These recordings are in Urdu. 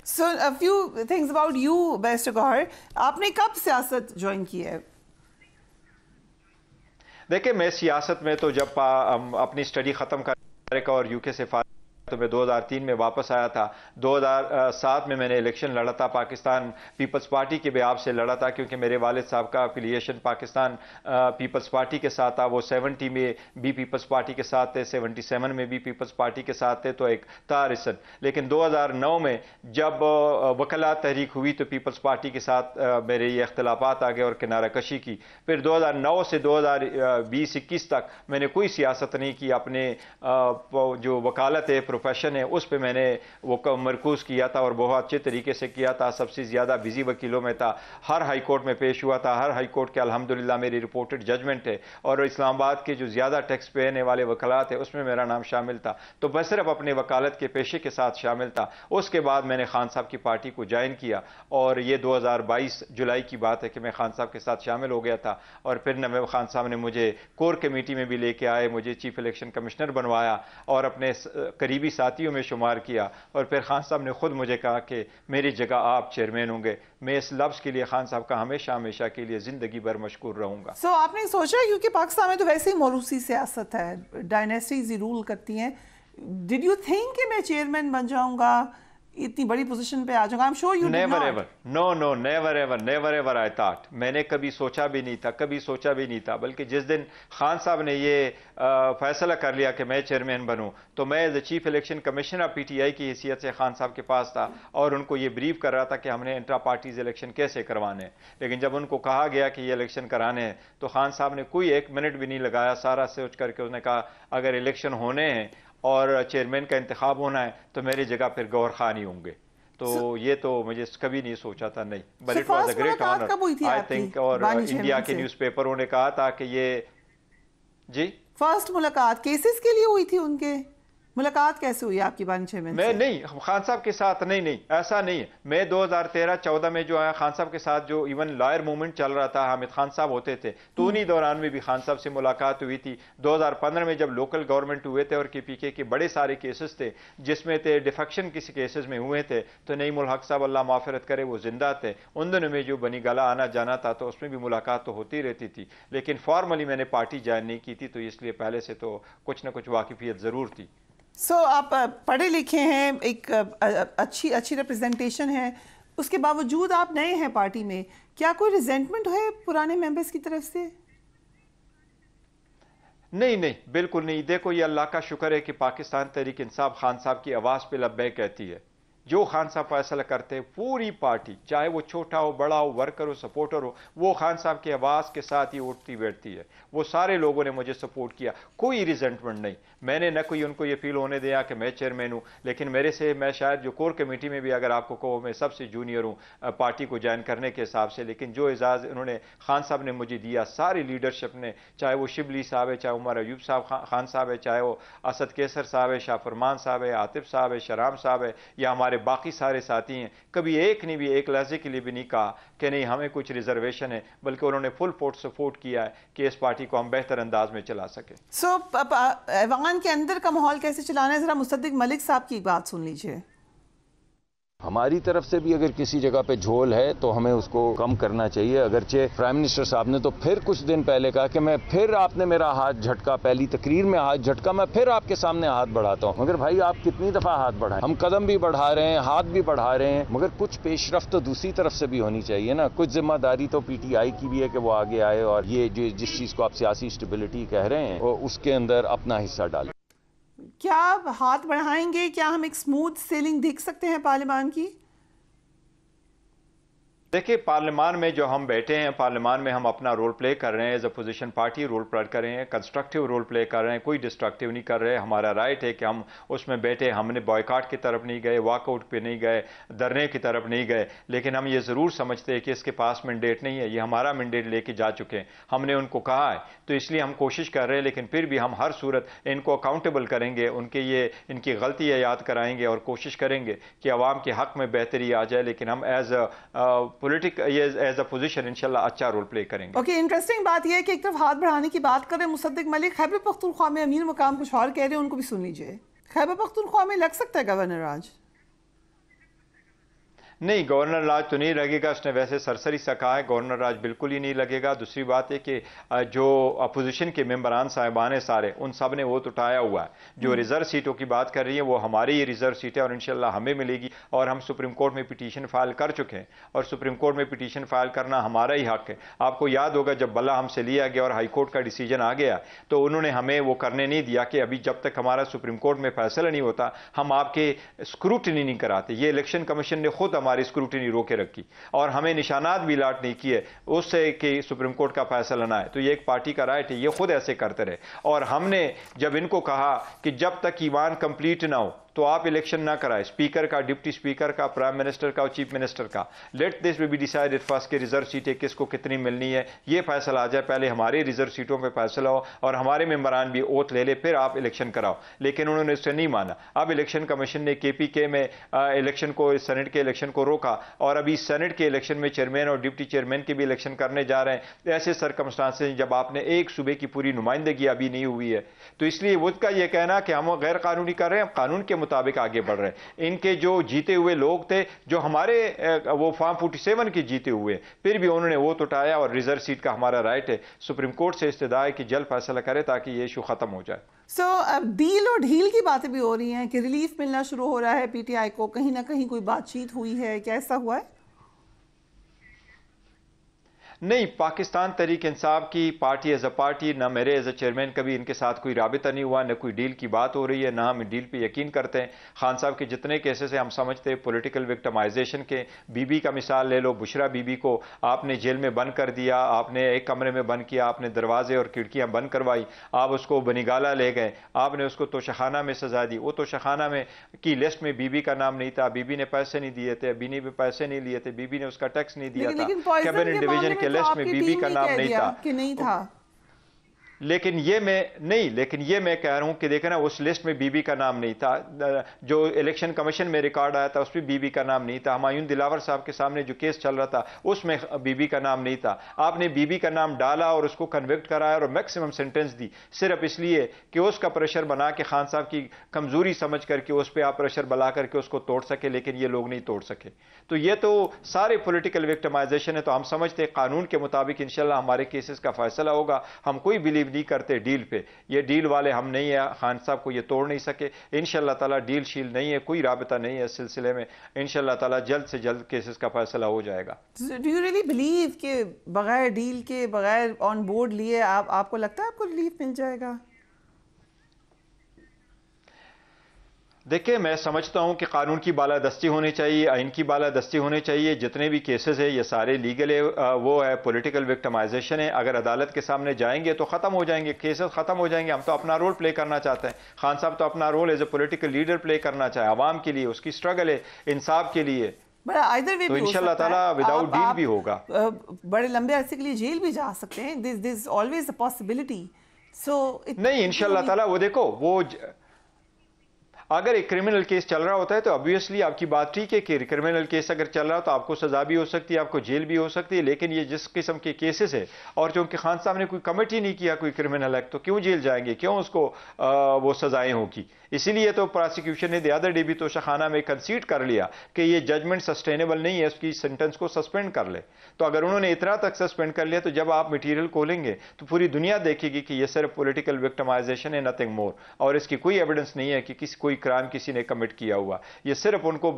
So a few things about you, Barrister Gohar. آپ نے کب سیاست جوائن کی ہے؟ دیکھیں میں سیاست میں تو جب اپنی اسٹڈی ختم کرنے کا اور یو کے سے تو میں 2003 میں واپس آیا تھا. 2007 میں نے الیکشن لڑا تھا, پاکستان پیپلز پارٹی کے بیاب سے لڑا تھا, کیونکہ میرے والد صاحب کا افیلیشن پاکستان پیپلز پارٹی کے ساتھ تھا. وہ 70 میں بھی پیپلز پارٹی کے ساتھ تھے, 77 میں بھی پیپلز پارٹی کے ساتھ تھے, تو ایک تارسن. لیکن 2009 میں جب وکلاء تحریک ہوئی تو پیپلز پارٹی کے ساتھ میرے یہ اختلافات آ گئے اور کنارہ کشی کی. پھر 2009 سے 2020-21 تک میں نے کوئی سیاست نہیں کی. اپنے جو وکالت ہے پروفیشن ہے اس پہ میں نے وہ مرکوز کیا تھا اور بہت اچھے طریقے سے کیا تھا. سب سے زیادہ بزی وکیلوں میں تھا, ہر ہائی کورٹ میں پیش ہوا تھا. ہر ہائی کورٹ کے الحمدللہ میری رپورٹڈ ججمنٹ ہے, اور اسلام آباد کے جو زیادہ ٹیکس پینے والے وکالات ہیں اس میں میرا نام شامل تھا. تو میں صرف اپنے وکالت کے پیشے کے ساتھ شامل تھا. اس کے بعد میں نے خان صاحب کی پارٹی کو جوائن کیا, اور یہ 2022 جولائی کی بات ہے کہ میں خان صاحب کے ساتھ شامل ہو گیا تھا. اور پھر نویب خان صاحب نے مجھے کور کمیٹی میں بھی لے کے آئے, مجھے چیف الیکشن کمشنر بنوایا اور اپنے قریبی ساتھیوں میں شمار کیا. اور پھر خان صاحب نے خود مجھے کہا کہ میری جگہ آپ چیئرمین ہوں گے. میں اس لفظ کے لیے خان صاحب کا ہمیشہ کے لیے زندگی بھر مشکور رہوں گا. سو آپ نے سوچا, کیونکہ پاکستان میں تو ویسے ہی موروثی سیاست ہے, ڈائنیسٹیز ہی رول کرتی ہیں, ڈڈ یو تھنک کہ میں چیئرمین بن جاؤں گا, اتنی بڑی پوزیشن پہ آ جاؤں گا؟ I'm sure you did not. Never ever. No, never ever I thought. میں نے کبھی سوچا بھی نہیں تھا, بلکہ جس دن خان صاحب نے یہ فیصلہ کر لیا کہ میں چیئرمین بنوں, تو میں as a chief election commissioner P T I کی حیثیت سے خان صاحب کے پاس تھا اور ان کو یہ بریف کر رہا تھا کہ ہم نے انٹرا پارٹیز الیکشن کیسے کروانے ہیں. لیکن جب ان کو کہا گیا کہ یہ الیکشن کرانے ہیں تو خان صاحب نے کوئی 1 منٹ بھی نہیں لگایا, سارا سوچ کر کے انہوں نے کہا اگر الیکشن ہونے ہیں اور چیئرمین کا انتخاب ہونا ہے تو میری جگہ پھر گوہر خان ہی ہوں گے. تو یہ تو مجھے کبھی نہیں سوچا تھا, نہیں. But it was a great honour I think. اور انڈیا کے نیوز پیپروں نے کہا تھا کہ یہ جی فرسٹ ملاقات کیسز کے لیے ہوئی تھی, ان کے ملاقات کیسے ہوئی آپ کی بانی چیئرمین سے؟ میں نہیں خان صاحب کے ساتھ, نہیں ایسا نہیں ہے. میں 2013-14 میں جو ہے خان صاحب کے ساتھ جو ایون لائر موومنٹ چل رہا تھا, حامد خان صاحب ہوتے تھے, تو انہی دوران میں بھی خان صاحب سے ملاقات ہوئی تھی. 2015 میں جب لوکل گورنمنٹ ہوئے تھے اور کے پی کے بڑے سارے کیسز تھے جس میں تھے ڈیفیکشن کسی کیسز میں ہوئے تھے, تو نعیم الحق صاحب اللہ معافرت کرے وہ زندہ تھے, ان دنوں میں جو بنی گلا آنا جانا تھا تو اس میں بھی ملاقات تو ہوتی رہتی تھی. لیکن فارملی میں نے پارٹی جوائن نہیں کی تھی, تو اس لیے پہلے سے تو کچھ نہ کچھ واقفیت ضرور تھی. سو آپ پڑھے لکھے ہیں, ایک اچھی ریپرزنٹیشن ہے, اس کے باوجود آپ نئے ہیں پارٹی میں, کیا کوئی ریزنٹمنٹ ہے پرانے ممبرز کی طرف سے؟ نہیں بالکل نہیں. دیکھو یہ اللہ کا شکر ہے کہ پاکستان تحریک انصاف خان صاحب کی آواز پہ لبیک کہتی ہے. جو خان صاحب فیصلہ کرتے ہیں پوری پارٹی, چاہے وہ چھوٹا ہو بڑا ہو, ورکر ہو سپورٹر ہو, وہ خان صاحب کی آواز کے ساتھ ہی اٹھتی بیٹھتی ہے. وہ سارے لوگوں نے مجھے سپورٹ کیا, کوئی ریزنٹمنٹ نہیں. میں نے نہ کوئی ان کو یہ فیل ہونے دیا کہ میں چیئرمین ہوں, لیکن میں شاید جو کور کمیٹی میں بھی اگر آپ کو کہو میں سب سے جونیئر ہوں پارٹی کو جوائن کرنے کے حساب سے. لیکن جو اعزاز انہوں نے خان صاحب نے مجھے دیا, ساری لیڈرشپ نے, چاہے وہ شبلی صاحب ہے, چاہے عمر ایوب صاحب خان صاحب ہے, چاہے وہ اسد کیسر صاحب ہے, شاہ فرمان صاحب ہے, عاطف صاحب ہے, شرام صاحب ہے, یا ہمارے باقی سارے ساتھی ہیں, کبھی ایک لہجے کے لیے بھی نہیں کہا کہ نہیں ہمیں کچھ ریزرویشن ہے, بلکہ انہوں نے فل سپورٹ کیا ہے کہ اس پارٹی کو ہم بہتر انداز میں چلا سکیں. سو ایوان کے اندر کا ماحول کیسے چلانا ہے, ذرا مصدق ملک صاحب کی بات سن لیجئے. ہماری طرف سے بھی اگر کسی جگہ پہ جھول ہے تو ہمیں اس کو کم کرنا چاہیے. اگرچہ پرائم منسٹر صاحب نے تو پھر کچھ دن پہلے کہا کہ آپ نے میرا ہاتھ جھٹکا, پہلی تقریر میں ہاتھ جھٹکا, میں پھر آپ کے سامنے ہاتھ بڑھاتا ہوں. مگر بھائی آپ کتنی دفعہ ہاتھ بڑھائیں, ہم قدم بھی بڑھا رہے ہیں, ہاتھ بھی بڑھا رہے ہیں, مگر کچھ پیش رفت تو دوسری طرف سے بھی ہونی چاہیے نا. کچھ ذمہ داری تو پی ٹی آئی کی بھی ہے کہ وہ آگے آئے اور یہ جس چیز کو آپ سیاسی اسٹیبلٹی کہہ رہے ہیں اس کے اندر اپنا حصہ ڈالیں. کیا ہاتھ بڑھائیں گے؟ کیا ہم ایک اسموتھ سیلنگ دیکھ سکتے ہیں پارلیمان کی؟ دیکھیں پارلیمان میں جو ہم بیٹھے ہیں, پارلیمان میں ہم اپنا رول پلے کر رہے ہیں, as opposition party role play کر رہے ہیں, کنسٹرکٹیو رول پلے کر رہے ہیں, کوئی ڈسٹرکٹیو نہیں کر رہے. ہمارا رائٹ ہے کہ ہم اس میں بیٹھے, ہم نے بوائیکاٹ کی طرف نہیں گئے, واک آؤٹ پہ نہیں گئے, دھرنے کی طرف نہیں گئے. لیکن ہم یہ ضرور سمجھتے ہیں کہ اس کے پاس مینڈیٹ نہیں ہے, یہ ہمارا مینڈیٹ لے کے جا چکے ہیں, ہم نے ان کو کہا ہے, تو اس لیے ہم کوشش کر رہے ہیں. لیکن پھر بھی ہم ہر صورت ان کو اکاؤنٹیبل کریں گے, ان کی غلطیاں یاد کرائیں گے اور کوشش کریں گے کہ عوام کے حق میں بہتری آ جائے. لیکن ہم ایز اے پوزیشن انشاءاللہ اچھا رول پلے کریں گے. اوکے, انٹرسٹنگ بات یہ ہے کہ ایک طرف ہاتھ بڑھانے کی بات کر رہے ہیں مصدق ملک, خیبر پختونخوا میں امیر مقام کچھ اور کہہ رہے ہیں, ان کو بھی سن لیجئے. خیبر پختونخوا میں لگ سکتا ہے گورنر آج؟ نہیں، گورنر راج تو نہیں لگے گا، اس نے ویسے سرسری سا کہا ہے، گورنر راج بالکل ہی نہیں لگے گا۔ دوسری بات ہے کہ جو اپوزیشن کے ممبران صاحبان ہیں سارے، ان سب نے ووٹ اٹھایا ہوا ہے۔ جو ریزرو سیٹوں کی بات کر رہی ہیں وہ ہماری ہی ریزرو سیٹ ہے اور انشاءاللہ ہمیں ملے گی، اور ہم سپریم کورٹ میں پٹیشن فائل کر چکے ہیں، اور سپریم کورٹ میں پٹیشن فائل کرنا ہمارا ہی حق ہے۔ آپ کو یاد ہوگا جب بلا ہم سے لیا گیا اور ہائی کورٹ کا ڈیسیجن آ گیا تو انہوں نے ہمیں وہ کرنے نہیں دیا کہ ابھی جب تک ہمارا سپریم کورٹ میں فیصلہ نہیں ہوتا ہم آپ کے اسکروٹنی نہیں کراتے۔ یہ الیکشن کمیشن نے خود ہماری اسکروٹنی روک کے رکھی اور ہمیں نشانات بھی لاٹ نہیں کیے اس سے کہ سپریم کورٹ کا فیصلہ نہ ہے۔ تو یہ ایک پارٹی کا رائٹ ہے، یہ خود ایسے کرتے رہے۔ اور ہم نے جب ان کو کہا کہ جب تک ایوان کمپلیٹ نہ ہو تو آپ الیکشن نہ کرائے، اسپیکر کا، ڈپٹی اسپیکر کا، پرائم منسٹر کا اور چیف منسٹر کا، let this be decided first کہ ریزرو سیٹیں کس کو کتنی ملنی ہے، یہ فیصلہ آ جائے، پہلے ہماری ریزرو سیٹوں پہ فیصلہ ہو اور ہمارے ممبران بھی اوتھ لے لے، پھر آپ الیکشن کراؤ۔ لیکن انہوں نے اس سے نہیں مانا۔ اب الیکشن کمیشن نے کے پی کے میں الیکشن کو، سینٹ کے الیکشن کو روکا، اور ابھی سینٹ کے الیکشن میں چیئرمین اور ڈپٹی چیئرمین کے بھی الیکشن کرنے جا رہے ہیں۔ ایسے سرکمسٹانسز جب آپ نے ایک صوبے کی پوری نمائندگی ابھی نہیں ہوئی ہے، تو اس لیے وہ کا یہ کہنا کہ ہم غیر قانونی کر رہے ہیں، ہم قانون کے مطابق آگے بڑھ رہے ہیں۔ ان کے جو جیتے ہوئے لوگ تھے، جو ہمارے وہ فارم 47 کے جیتے ہوئے، پھر بھی انہوں نے ووٹ اٹھایا، اور ریزرو سیٹ کا ہمارا رائٹ ہے۔ سپریم کورٹ سے استدعا ہے کہ جلد فیصلہ کرے تاکہ یہ ایشو ختم ہو جائے۔ اب ڈیل اور ڈھیل کی باتیں بھی ہو رہی ہیں کہ ریلیف ملنا شروع ہو رہا ہے پی ٹی آئی کو، کہیں نہ کہیں کوئی بات چیت ہوئی ہے، کیا ایسا ہوا ہے؟ نہیں، پاکستان تحریک انصاف کی پارٹی ایز اے پارٹی، نہ میرے ایز اے چیئرمین کبھی ان کے ساتھ کوئی رابطہ نہیں ہوا، نہ کوئی ڈیل کی بات ہو رہی ہے، نہ ہم ڈیل پہ یقین کرتے ہیں۔ خان صاحب کے جتنے کیسز ہیں ہم سمجھتے ہیں پولیٹیکل وکٹمائزیشن کے۔ بی بی کا مثال لے لو، بشرا بی بی کو آپ نے جیل میں بند کر دیا، آپ نے ایک کمرے میں بند کیا، آپ نے دروازے اور کھڑکیاں بند کروائی، آپ اس کو بنیگالہ لے گئے، آپ نے اس کو توشخانہ میں سزا دی۔ وہ توشخانہ میں کی لسٹ میں بی بی کا نام نہیں تھا، بی بی نے پیسے نہیں دیے تھے، بی نے بھی پیسے نہیں لیے تھے، بی بی نے اس کا ٹیکس نہیں دیا تھا، کیبنٹ ڈویژن کے لسٹ میں بی بی کا نام نہیں تھا کہ نہیں تھا۔ لیکن یہ میں کہہ رہا ہوں کہ دیکھیں نا، اس لسٹ میں بی بی کا نام نہیں تھا۔ جو الیکشن کمیشن میں ریکارڈ آیا تھا اس میں بی بی کا نام نہیں تھا۔ ہمایوں دلاور صاحب کے سامنے جو کیس چل رہا تھا اس میں بی بی کا نام نہیں تھا۔ آپ نے بی بی کا نام ڈالا اور اس کو کنوکٹ کرایا اور میکسیمم سینٹنس دی، صرف اس لیے کہ اس کا پریشر بنا کے خان صاحب کی کمزوری سمجھ کر کے اس پہ آپ پریشر بلا کر کے اس کو توڑ سکے، لیکن یہ لوگ نہیں توڑ سکے۔ تو یہ تو سارے پولیٹیکل وکٹمائزیشن ہے۔ تو ہم سمجھتے قانون کے مطابق انشاءاللہ ہمارے کیسز کا فیصلہ ہوگا۔ ہم کوئی بلیو نہیں کرتے ڈیل پہ، یہ ڈیل والے ہم نہیں ہیں، خان صاحب کو یہ توڑ نہیں سکے۔ انشاءاللہ تعالی ڈیل شیل نہیں ہے، کوئی رابطہ نہیں ہے اس سلسلے میں، انشاءاللہ تعالی جلد سے جلد کیسز کا فیصلہ ہو جائے گا۔ ڈو یو ریلی بلیو کہ بغیر ڈیل کے، بغیر آن بورڈ لیے آپ کو لگتا ہے آپ کو ریلیف مل جائے گا؟ دیکھیں، میں سمجھتا ہوں کہ قانون کی بالادستی ہونی چاہیے، آئین کی بالادستی ہونی چاہیے۔ جتنے بھی کیسز ہیں یہ سارے لیگل ہے، وہ ہے پولیٹیکل وکٹمائزیشن ہے۔ اگر عدالت کے سامنے جائیں گے تو ختم ہو جائیں گے، کیسز ختم ہو جائیں گے۔ ہم تو اپنا رول پلے کرنا چاہتے ہیں، خان صاحب تو اپنا role as a political leader play کرنا چاہے، عوام کے لیے اس کی سٹرگل ہے، انصاف کے لیے، تو انشاءاللہ تعالیٰ وداؤٹ ڈیل بھی ہوگا۔ بڑے لمبے عرصے کے لیے جیل بھی جا سکتے ہیں، دیر از آلویز اے پاسبلٹی۔ نہیں، انشاءاللہ تعالیٰ وہ دیکھو، وہ اگر ایک کرمنل کیس چل رہا ہوتا ہے تو obviously آپ کی بات ٹھیک ہے کہ کرمنل کیس اگر چل رہا ہو تو آپ کو سزا بھی ہو سکتی ہے، آپ کو جیل بھی ہو سکتی ہے، لیکن یہ جس قسم کے کیسز ہے، اور چونکہ خان صاحب نے کوئی کمٹ ہی نہیں کیا کوئی کرمنل ایکٹ، تو کیوں جیل جائیں گے، کیوں اس کو وہ سزائیں ہوگی؟ اسی لیے تو پراسیکیوشن نے دی ادر ڈے بھی توشخانہ میں کنسیڈ کر لیا کہ یہ ججمنٹ سسٹینیبل نہیں ہے، اس کی سینٹنس کو سسپینڈ کر لے۔ تو اگر انہوں نے اتنا تک سسپینڈ کر لیا تو جب آپ مٹیریل کھولیں گے تو پوری دنیا دیکھے گی کہ یہ صرف پولیٹیکل وکٹمائزیشن ہے، نتھنگ مور، اور اس کی کوئی ایویڈنس نہیں ہے کہ کوئی کرائم کسی نے کمٹ کیا ہوا۔ یہ صرف ان کو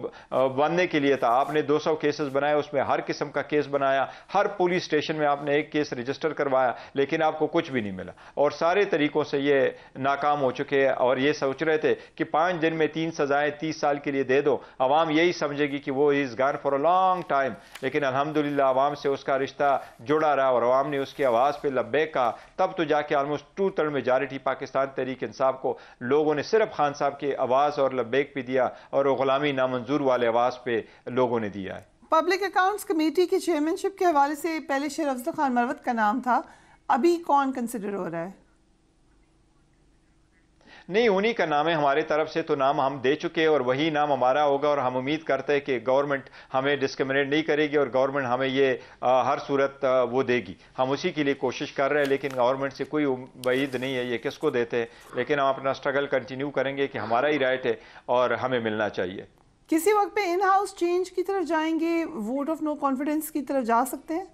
باندھنے کے لیے تھا۔ آپ نے 200 کیسز بنائے، اس میں ہر قسم کا کیس بنایا، ہر پولیس اسٹیشن میں آپ نے ایک کیس رجسٹر کروایا، لیکن آپ کو کچھ بھی نہیں ملا، اور سارے طریقوں سے یہ ناکام ہو چکے ہیں۔ اور یہ سوچ رہے تھے کہ 5 دن میں 3 سزائیں 30 سال کے لیے دے دو، عوام یہی سمجھے گی کہ وہ از گان فار اے لانگ ٹائم، لیکن الحمدللہ عوام سے اس کا رشتہ جڑا رہا اور عوام نے اس کی آواز پہ لبیک کہا، تب تو جا کے آلموسٹ 2/3 میجارٹی پاکستان تحریک انصاف کو لوگوں نے صرف خان صاحب کی آواز اور لبیک پہ دیا، اور غلامی نامنظور والے آواز پہ لوگوں نے دیا ہے۔ پبلک اکاؤنٹس کمیٹی کی چیئرمین شپ کے حوالے سے پہلے شیر افضل خان مروت کا نام تھا، ابھی کون کنسیڈر ہو رہا ہے؟ نہیں، انہی کا نام ہے، ہماری طرف سے تو نام ہم دے چکے اور وہی نام ہمارا ہوگا، اور ہم امید کرتے ہیں کہ گورنمنٹ ہمیں ڈسکریمنیٹ نہیں کرے گی اور گورنمنٹ ہمیں یہ ہر صورت وہ دے گی۔ ہم اسی کے لیے کوشش کر رہے ہیں، لیکن گورنمنٹ سے کوئی امید نہیں ہے یہ کس کو دیتے ہیں، لیکن ہم اپنا سٹرگل کنٹینیو کریں گے کہ ہمارا ہی رائٹ ہے اور ہمیں ملنا چاہیے۔ کسی وقت پہ ان ہاؤس چینج کی طرف جائیں گے, ووٹ آف نو کانفیڈنس کی طرف جا سکتے ہیں؟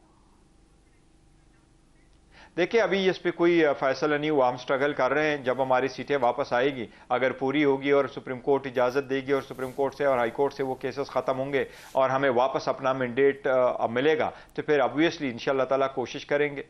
دیکھیں ابھی اس پہ کوئی فیصلہ نہیں ہوا, ہم سٹرگل کر رہے ہیں. جب ہماری سیٹیں واپس آئے گی, اگر پوری ہوگی اور سپریم کورٹ اجازت دے گی اور سپریم کورٹ سے اور ہائی کورٹ سے وہ کیسز ختم ہوں گے اور ہمیں واپس اپنا مینڈیٹ ملے گا, تو پھر obviously انشاءاللہ تعالیٰ کوشش کریں گے